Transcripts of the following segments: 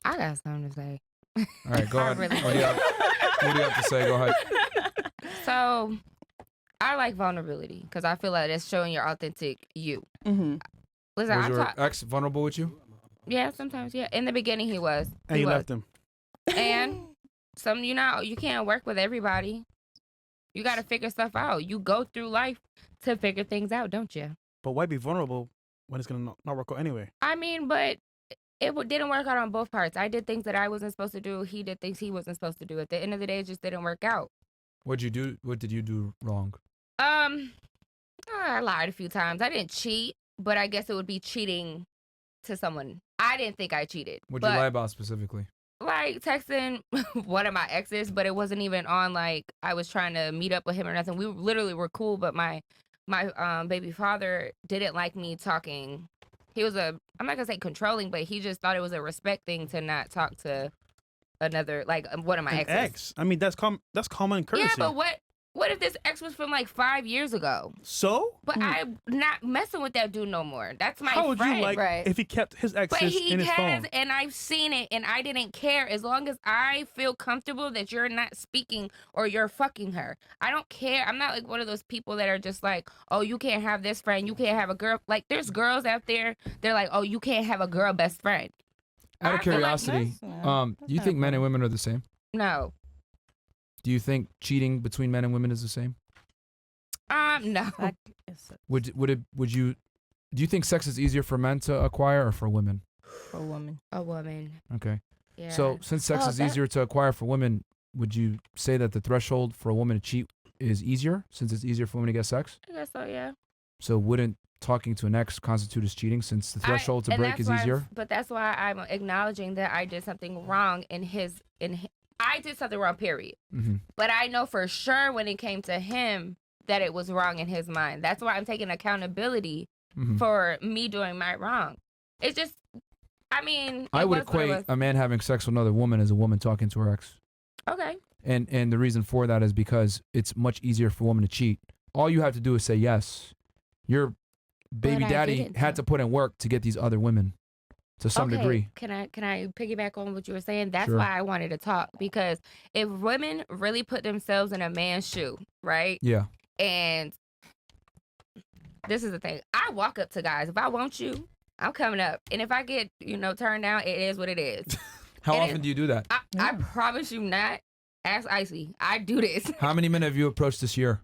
I got something to say. All right, go ahead. Really What do you have to say? Go ahead. So, I like vulnerability because I feel like it's showing your authentic you. Mm-hmm. Listen, Was your ex vulnerable with you? Yeah, sometimes. Yeah, in the beginning he was. And you left him. And you can't work with everybody. You got to figure stuff out. You go through life to figure things out, don't you? But why be vulnerable when it's gonna not work out anyway? I mean, but it didn't work out on both parts. I did things that I wasn't supposed to do. He did things he wasn't supposed to do. At the end of the day, it just didn't work out. What'd you do? What did you do wrong? I lied a few times. I didn't cheat, but I guess it would be cheating to someone. I didn't think I cheated. What'd you lie about specifically? Like texting one of my exes, but it wasn't even on like I was trying to meet up with him or nothing. We literally were cool, but my baby father didn't like me talking. He was I'm not gonna say controlling, but he just thought it was a respect thing to not talk to another, like one of my exes. Ex. I mean, that's common courtesy. Yeah, but what if this ex was from like 5 years ago? So? But I'm not messing with that dude no more. That's my How would friend. you like if he kept his exes in his phone? And I've seen it, and I didn't care. As long as I feel comfortable that you're not speaking or you're fucking her. I don't care. I'm not like one of those people that are just like, oh, you can't have this friend. You can't have a girl. Like, there's girls out there, they're like, oh, you can't have a girl best friend. Out of curiosity, do you think men and women are the same? No. Do you think cheating between men and women is the same? No. Do you think sex is easier for men to acquire or for women? For a woman. A woman. Okay. Yeah. So since sex is easier to acquire for women, would you say that the threshold for a woman to cheat is easier since it's easier for women to get sex? I guess so, yeah. So wouldn't talking to an ex constitute as cheating since the threshold to break is easier? But that's why I'm acknowledging that I did something wrong I did something wrong, period. Mm-hmm. But I know for sure when it came to him that it was wrong in his mind. That's why I'm taking accountability for me doing my wrong. It's just, I mean, I would equate a man having sex with another woman as a woman talking to her ex. Okay. And the reason for that is because it's much easier for a woman to cheat. All you have to do is say yes. Your baby daddy had to put in work to get these other women. To some degree. Can I piggyback on what you were saying? That's Sure. why I wanted to talk, because if women really put themselves in a man's shoe, right? Yeah. And this is the thing. I walk up to guys. If I want you, I'm coming up. And if I get, turned down, it is what it is. How often do you do that? I promise you not. Ask Icy. I do this. How many men have you approached this year?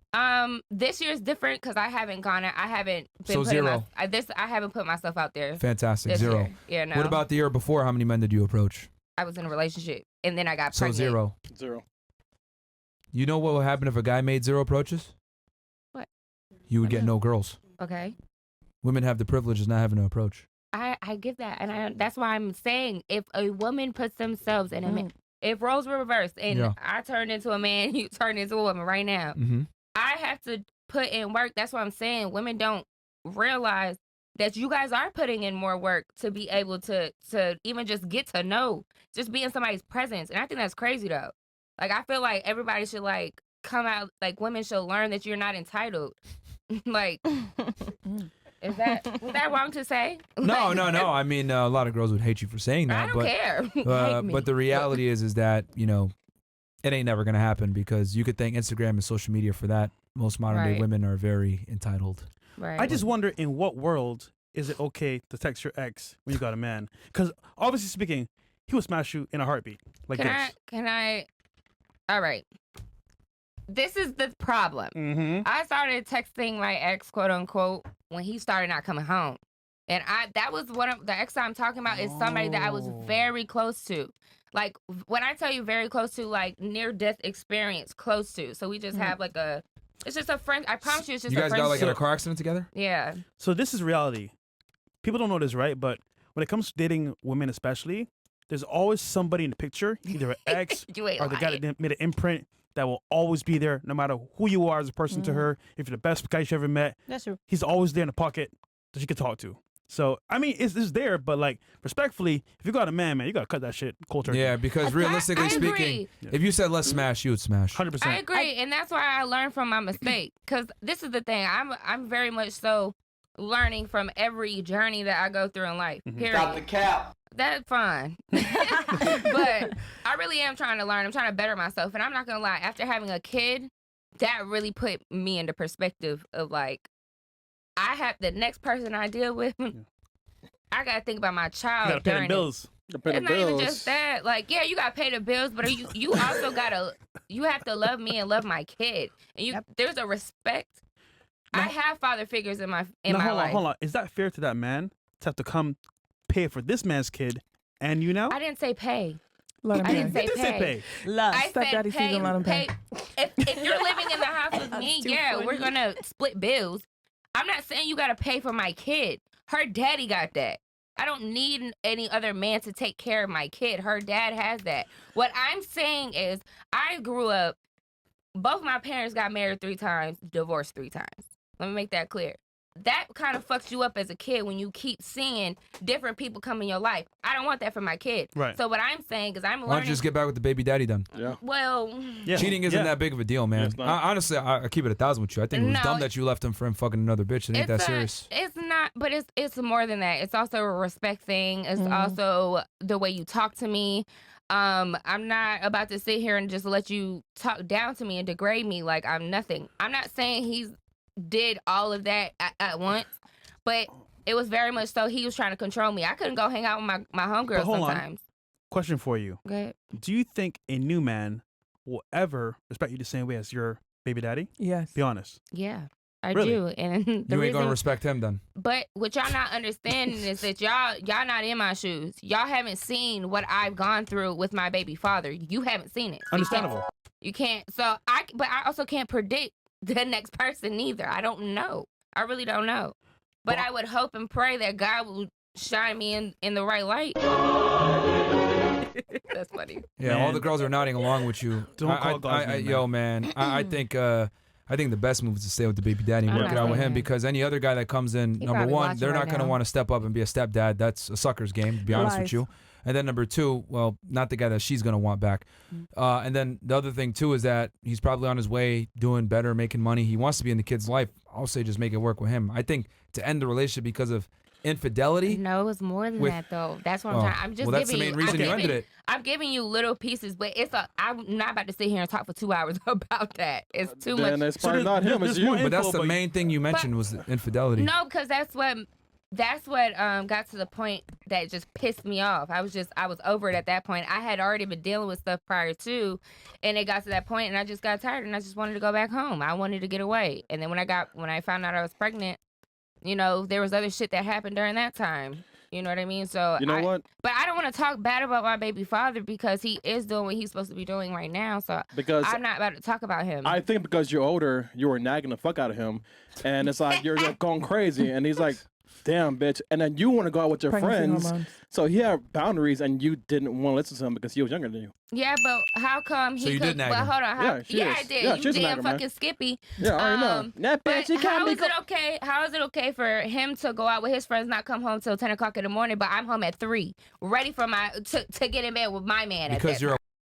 This year is different because I haven't gone. I haven't been. So zero. I haven't put myself out there. Fantastic. Zero. Year. Yeah, no. What about the year before? How many men did you approach? I was in a relationship and then I got so pregnant. Zero. You know what would happen if a guy made 0 approaches? What? You would get no girls. Okay. Women have the privilege of not having to approach. I get that, and that's why I'm saying if a woman puts themselves in a man. If roles were reversed and I turned into a man, you turned into a woman right now, I have to put in work. That's what I'm saying. Women don't realize that you guys are putting in more work to be able to even just get to know, just be in somebody's presence. And I think that's crazy, though. Like, I feel like everybody should, like, come out, like, women should learn that you're not entitled. Like, was that wrong to say? No. I mean, a lot of girls would hate you for saying that. I don't care. But the reality is that, it ain't never going to happen because you could thank Instagram and social media for that. Most modern day women are very entitled. Right. I just wonder, in what world is it okay to text your ex when you got a man? Because obviously speaking, he will smash you in a heartbeat. Like Can I? All right. This is the problem. I started texting my ex, quote unquote, when he started not coming home. And that was one of the ex I'm talking about is somebody that I was very close to. Like, when I tell you very close to, like, near-death experience, close to. So we just have, like, it's just a friend. I promise you it's just a friend. You guys got, like, in a car accident together? Yeah. So this is reality. People don't know this, right? But when it comes to dating women especially, there's always somebody in the picture, either an ex or the guy that made an imprint that will always be there no matter who you are as a person to her. If you're the best guy she ever met, that's true. He's always there in the pocket that you can talk to. So, I mean, it's there, but, like, respectfully, if you got a man, you got to cut that shit cold turkey. Yeah, because realistically speaking, if you said let's smash, you would smash. 100%. I agree, and that's why I learned from my mistake. Because this is the thing. I'm very much so, learning from every journey that I go through in life. Period. Stop the cap. That's fine. But I really am trying to learn. I'm trying to better myself. And I'm not going to lie, after having a kid, that really put me into perspective of like, I have the next person I deal with, I got to think about my child. You got to pay the bills. It's not even just that. Like, yeah, you got to pay the bills, but you also got to, you have to love me and love my kid. And there's a respect. Now, I have father figures in my life. Hold on. Is that fair to that man to have to come pay for this man's kid and you now? I didn't say pay. Let him I didn't say pay. Love. I said pay. Let him pay. If you're living in the house with me, we're going to split bills. I'm not saying you got to pay for my kid. Her daddy got that. I don't need any other man to take care of my kid. Her dad has that. What I'm saying is I grew up, both my parents got married 3 times, divorced 3 times. Let me make that clear. That kind of fucks you up as a kid when you keep seeing different people come in your life. I don't want that for my kid. Right. So what I'm saying is I'm learning. Why don't you just get back with the baby daddy then? Yeah. Well, cheating isn't that big of a deal, man. Honestly, I keep it 1,000 with you. I think it was dumb that you left him for him fucking another bitch. It ain't that serious. It's not, but it's more than that. It's also a respect thing. It's also the way you talk to me. I'm not about to sit here and just let you talk down to me and degrade me like I'm nothing. I'm not saying he's did all of that at once, but it was very much so he was trying to control me. I couldn't go hang out with my homegirls sometimes. Question for you. Go ahead. Do you think a new man will ever respect you the same way as your baby daddy? Yes. Be honest. Yeah, I Really? do. And You ain't gonna respect him then. But what y'all not understanding is that y'all not in my shoes. Y'all haven't seen what I've gone through with my baby father. You haven't seen it. Understandable. You can't. So but I also can't predict the next person either. I don't know. I really don't know. But I would hope and pray that God will shine me in the right light. That's funny. Yeah, man. All the girls are nodding along with you. Yo, man, I think the best move is to stay with the baby daddy and work it out with him, because any other guy that comes in, number one, they're not going to want to step up and be a stepdad. That's a sucker's game, to be honest with you. And then number 2, well, not the guy that she's going to want back. And then the other thing, too, is that he's probably on his way doing better, making money. He wants to be in the kid's life. I'll say just make it work with him. I think to end the relationship because of infidelity. No, it's more than that, though. That's what I'm trying. I'm just that's giving the main reason you ended it. I'm giving you little pieces, but I'm not about to sit here and talk for 2 hours about that. It's too much. Then it's probably not him, it's you. But that's the main thing you mentioned was the infidelity. No, because that's what got to the point that just pissed me off. I was over it at that point. I had already been dealing with stuff prior to, and it got to that point, and I just got tired, and I just wanted to go back home. I wanted to get away. And then when I found out I was pregnant, there was other shit that happened during that time. You know what I mean? So you know what? But I don't want to talk bad about my baby father because he is doing what he's supposed to be doing right now. So because I'm not about to talk about him. I think because you're older, you were nagging the fuck out of him, and it's like you're going crazy, and he's like, damn, bitch. And then you want to go out with your friends. Hormones. So he had boundaries, and you didn't want to listen to him because he was younger than you. Yeah, but how come he did nag him? Hold on. Yeah, I did. Yeah, you damn fucking Skippy. Yeah, I already know. That bitch, how is it okay for him to go out with his friends, not come home till 10 o'clock in the morning, but I'm home at 3, ready for to get in bed with my man because you're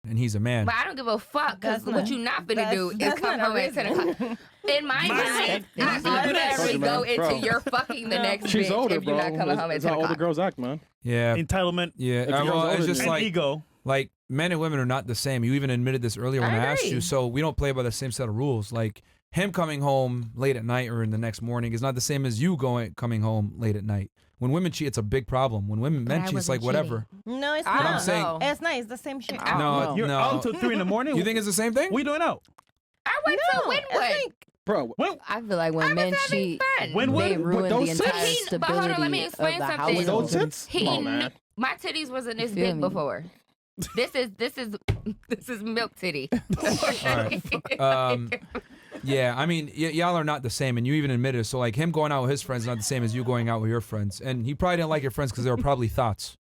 and he's a man. But I don't give a fuck, because what you not finna do is come home at 10 o'clock. In my mind, I automatically go into your fucking the next She's bitch older, if you're not coming home at 10 o'clock. That's how older girls act, man. Yeah. Entitlement. Yeah. It's just like ego. Like, men and women are not the same. You even admitted this earlier when I asked you. So we don't play by the same set of rules. Like, him coming home late at night or in the next morning is not the same as you coming home late at night. When women cheat, it's a big problem. When men cheat, it's like whatever. No, it's not. I'm saying, it's not. It's the same shit. No, you're out until 3 in the morning. You think it's the same thing? What are you doing out? I went to Wynwood. Bro, I feel like when men cheat, they ruin those the entire tits? stability But hold on, let me explain of the something. With those tits? Come on, man. My titties wasn't this Feel big me? before. This is milk titty. All right. Yeah, I mean, y'all are not the same, and you even admitted it. So, like, him going out with his friends is not the same as you going out with your friends. And he probably didn't like your friends because they were probably thoughts.